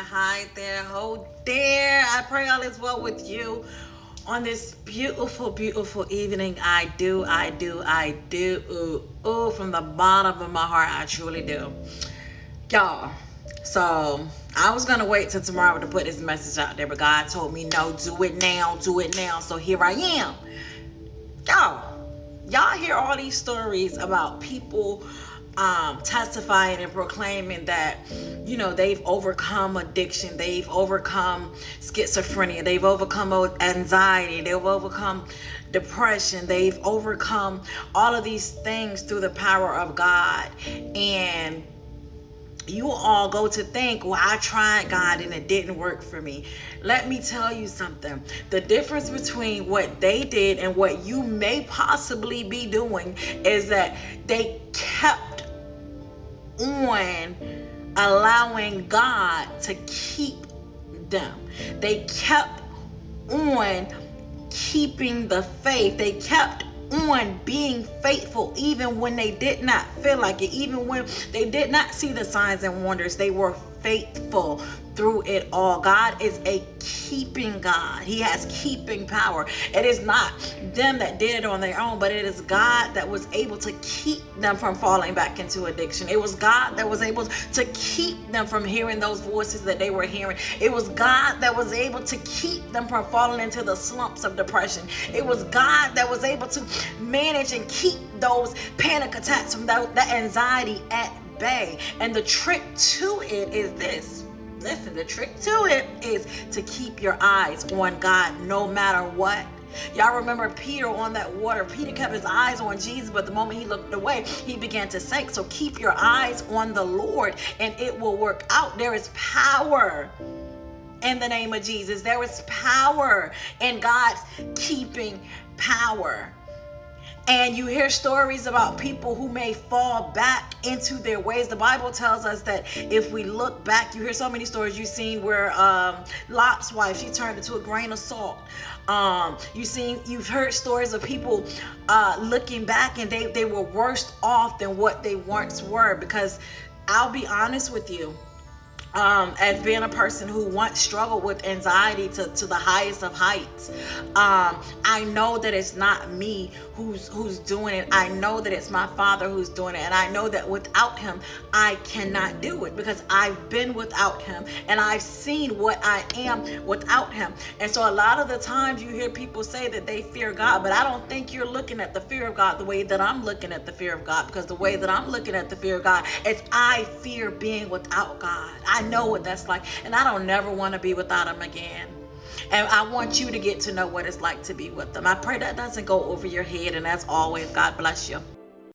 Hi there. Oh there. I pray all is well with you on this beautiful, beautiful evening. I do. Ooh, from the bottom of my heart, I truly do. Y'all, so I was gonna wait till tomorrow to put this message out there, but God told me no, do it now. So here I am. Y'all hear all these stories about people testifying and proclaiming that, you know, they've overcome addiction, they've overcome schizophrenia, they've overcome anxiety, they've overcome depression, they've overcome all of these things through the power of God. And you all go to think, well, I tried God and it didn't work for me. Let me tell you something. The difference between what they did and what you may possibly be doing is that they kept on allowing God to keep them. They kept on keeping the faith. They kept on being faithful even when they did not feel like it, even when they did not see the signs and wonders. They were faithful through it all. God is a keeping God. He has keeping power. It is not them that did it on their own, but it is God that was able to keep them from falling back into addiction. It was God that was able to keep them from hearing those voices that they were hearing. It was God that was able to keep them from falling into the slumps of depression. It was God that was able to manage and keep those panic attacks from that anxiety at bay. And the trick to it is this. Listen, the trick to it is to keep your eyes on God no matter what. Y'all remember Peter on that water. Peter kept his eyes on Jesus, but the moment he looked away, he began to sink. So keep your eyes on the Lord and it will work out. There is power in the name of Jesus. There is power in God's keeping power. And you hear stories about people who may fall back into their ways. The Bible tells us that if we look back, you hear so many stories you've seen where Lot's wife, she turned into a grain of salt. You've heard stories of people looking back and they were worse off than what they once were. Because I'll be honest with you, as being a person who once struggled with anxiety to the highest of heights, I know that it's not me who's doing it. I know that it's my Father who's doing it, and I know that without him I cannot do it, because I've been without him and I've seen what I am without him. And so a lot of the times you hear people say that they fear God, but I don't think you're looking at the fear of God the way that I'm looking at the fear of God, because the way that I'm looking at the fear of God is I fear being without God. I know what that's like, and I don't never want to be without him again. And I want you to get to know what it's like to be with them. I pray that doesn't go over your head, and as always, God bless you.